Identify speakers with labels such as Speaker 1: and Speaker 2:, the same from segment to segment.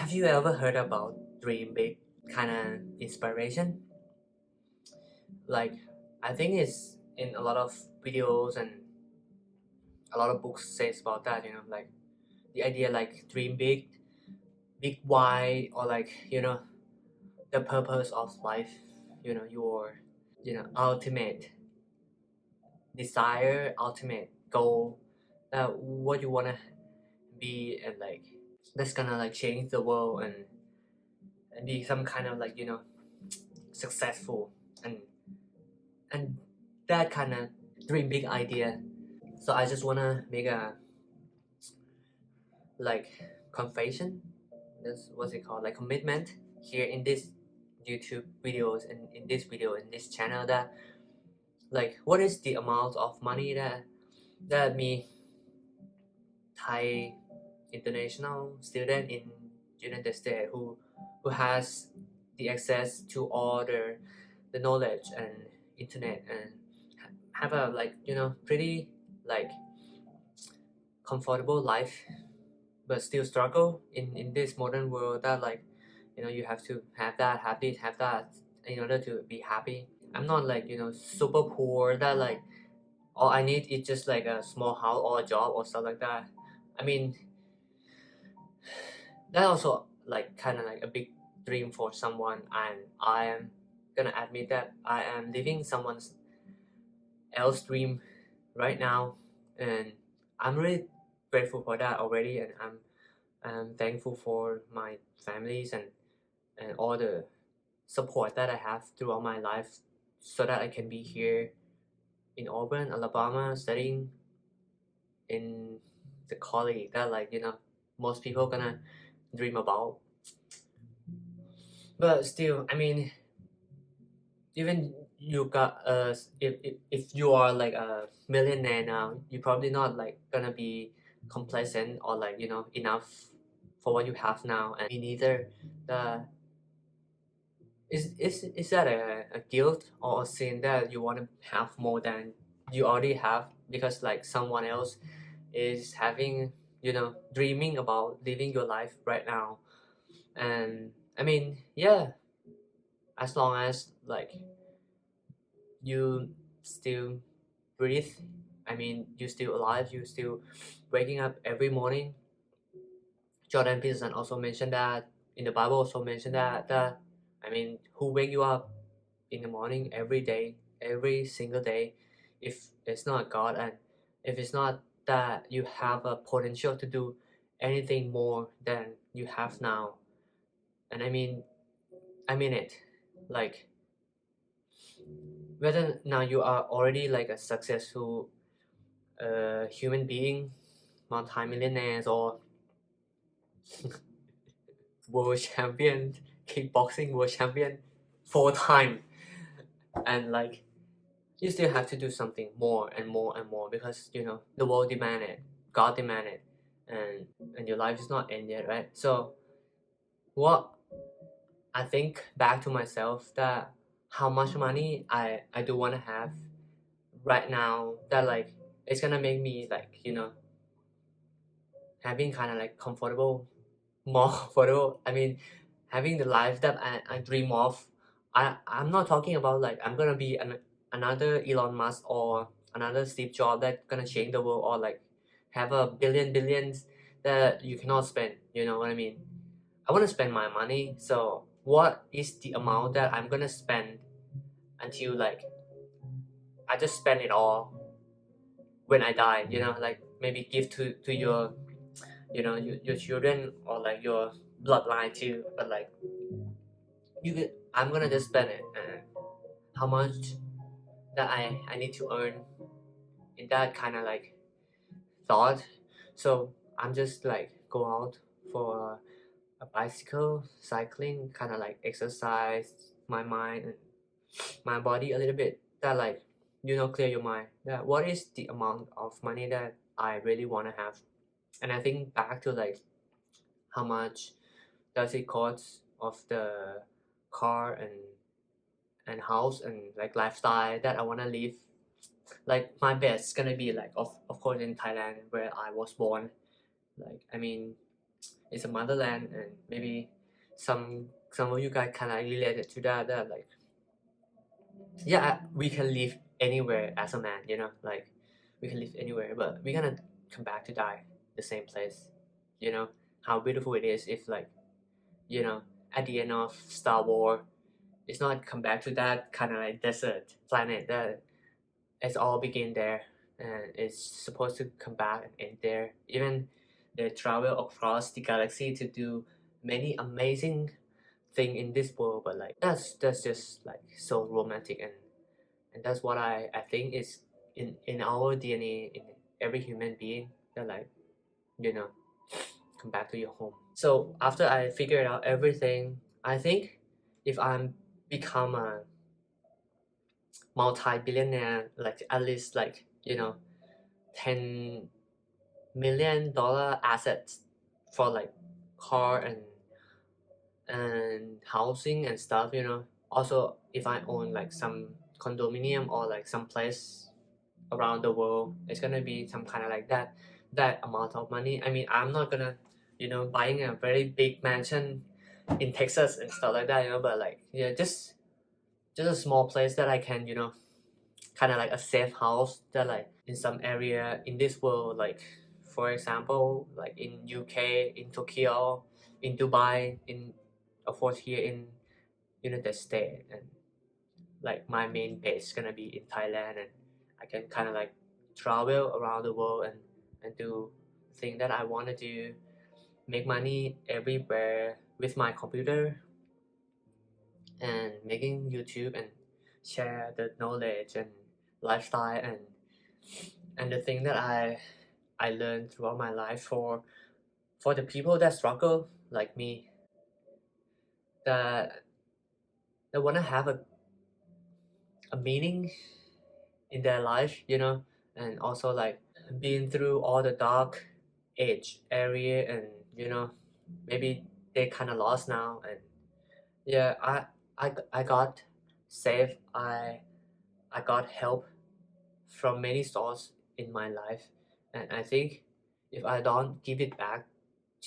Speaker 1: Have you ever heard about dream big kind of inspiration? Like, I think it's in a lot of videos and a lot of books says about that. Like the idea like dream big, big why, or like the purpose of life. Your ultimate desire, ultimate goal, what you wanna be, and like that's gonna like change the world and be some kind of like successful and that kind of dream big idea. So I just wanna make a like confession. That's what's it called? Like commitment here in this YouTube videos and in this video in this channel that like what is the amount of money that me Thai international student in United States who has the access to all the knowledge and internet and have a like pretty like comfortable life but still struggle in this modern world that like you have to have this have that in order to be happy. I'm not like super poor that like all I need is just like a small house or a job or stuff like that. I mean that also like kind of like a big dream for someone, and I am gonna admit that I am living someone else dream right now, and I'm really grateful for that already, and I'm thankful for my families and all the support that I have throughout my life so that I can be here in Auburn, Alabama, studying in the college that like most people gonna dream about. But still, I mean, even you got if you are like a millionaire now, you're probably not like gonna be complacent or like enough for what you have now, and me neither. The is that a guilt or a sin that you want to have more than you already have because like someone else is having dreaming about living your life right now? And I mean, yeah, as long as like you still breathe, I mean you still alive, you still waking up every morning. Jordan Peterson also mentioned that in the Bible, also mentioned that I mean, who wake you up in the morning every day, every single day, if it's not God, and if it's not that you have a potential to do anything more than you have now. And I mean it. Like whether now you are already like a successful human being, multi-millionaires, or world champion, kickboxing world champion, 4 time, and like you still have to do something more and more and more because the world demand it, God demand it, and your life is not end yet, right? So what I think back to myself that how much money I do want to have right now that like it's gonna make me like having kind of like comfortable, more comfortable. I mean, having the life that I dream of. I'm not talking about like I'm gonna be another Elon Musk or another Steve Jobs that gonna change the world or like have a billions that you cannot spend. You know what I mean? I want to spend my money. So what is the amount that I'm gonna spend until like I just spend it all when I die? Like maybe give to your your children or like your bloodline too. But like I'm gonna just spend it. And how much that I need to earn in that kind of like thought. So I'm just like go out for a bicycle, cycling, kind of like exercise my mind and my body a little bit. That like clear your mind. That what is the amount of money that I really want to have? And I think back to like how much does it cost of the car and house and like lifestyle that I want to live. Like my best gonna be like of course in Thailand where I was born. Like I mean it's a motherland, and maybe some of you guys kind of related to that. That like, yeah, we can live anywhere as a man, like we can live anywhere, but we're gonna come back to die the same place. How beautiful it is if like, at the end of Star Wars, it's not come back to that kind of like desert planet that it's all begin there, and it's supposed to come back and end there. Even they travel across the galaxy to do many amazing thing in this world, but like that's just like so romantic, and that's what I think is in our DNA, in every human being, that like, you know come back to your home. So after I figured out everything, I think if I'm become a multi-billionaire, like at least like, 10 million dollar assets for like car and housing and stuff. Also, if I own like some condominium or like some place around the world, it's gonna be some kind of like that amount of money. I mean, I'm not gonna buying a very big mansion in Texas and stuff like that, but like, yeah, just a small place that I can, kind of like a safe house, that like in some area in this world, like for example, like in UK, in Tokyo, in Dubai, in of course here in United States, and like my main base is gonna be in Thailand, and I can kind of like travel around the world and do things that I want to do, make money everywhere with my computer, and making YouTube and share the knowledge and lifestyle and the thing that I learned throughout my life for the people that struggle like me, that want to have a meaning in their life, and also like being through all the dark age area, and maybe they kind of lost now, and yeah, I got saved. I got help from many sources in my life, and I think if I don't give it back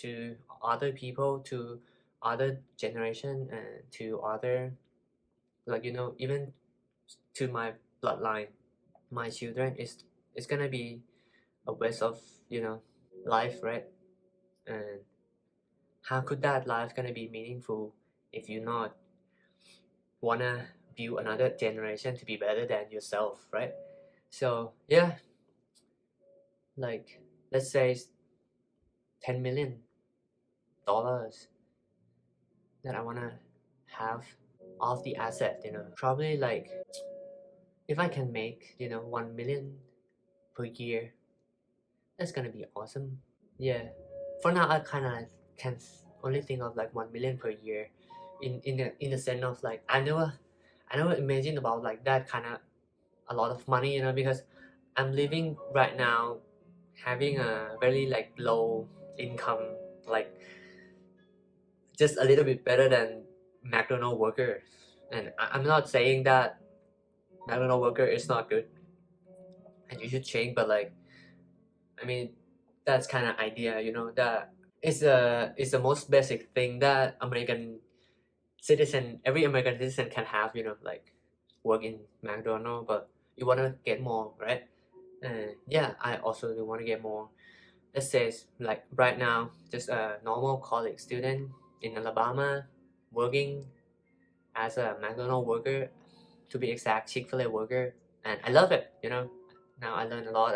Speaker 1: to other people, to other generation, and to other, like, even to my bloodline, my children, is gonna be a waste of life, right? And how could that life gonna be meaningful if you not wanna build another generation to be better than yourself, right? So yeah, like, let's say 10 million dollars that I wanna have of the asset, probably like, if I can make 1 million per year, that's gonna be awesome. Yeah, for now I kind of can only think of like 1 million per year, in the sense of like, I never imagined about like that kind of a lot of money, because I'm living right now having a very like low income, like just a little bit better than McDonald worker. And I'm not saying that McDonald worker is not good and you should change, but like, I mean, that's kind of idea, that it's the most basic thing that every American citizen can have, like work in McDonald, but you want to get more, right? Yeah, I also do want to get more. Let's say like right now, just a normal college student in Alabama, working as a McDonald worker, to be exact, Chick-fil-A worker, and I love it. Now I learn a lot,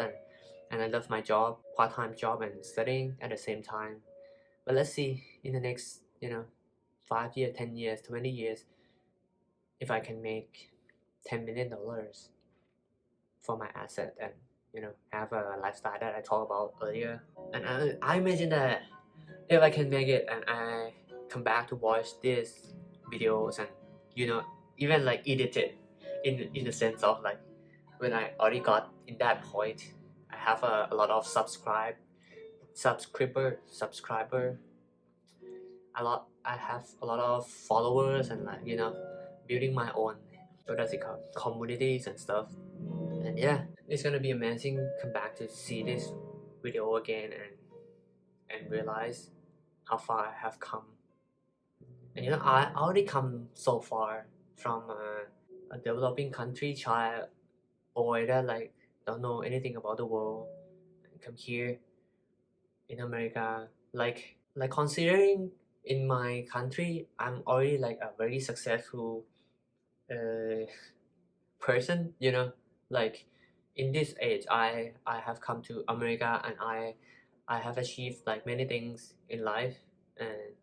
Speaker 1: and I love my job, part-time job, and studying at the same time. But let's see in the next 5 years, 10 years, 20 years, if I can make $10 million for my asset, and have a lifestyle that I talked about earlier. And I imagine that if I can make it, and I come back to watch these videos, and even like edit it in the sense of like, when I already got in that point, I have a lot of subscriber, I have a lot of followers, and like, building my own, what does it called, communities and stuff. And yeah, it's gonna be amazing come back to see this video again, and realize how far I have come. And I already come so far from a developing country child, boy that like don't know anything about the world, and come here in America. Like considering in my country, I'm already like a very successful uh, person. Like in this age, I have come to America, and I have achieved like many things in life, and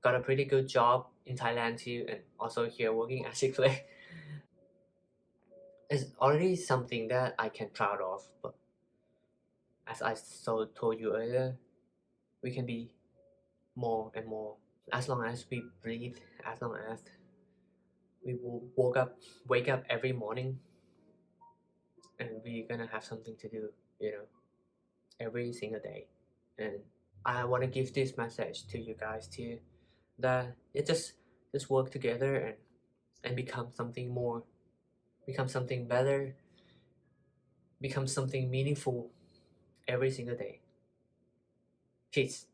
Speaker 1: got a pretty good job in Thailand too, and also here working as a play. It's already something that I can proud of. But as I told you earlier, we can be more and more. As long as we breathe, as long as we will wake up every morning, and we're gonna have something to do, you know, every single day. And I want to give this message to you guys too, that it just work together and become something more, become something better, become something meaningful every single day. Peace.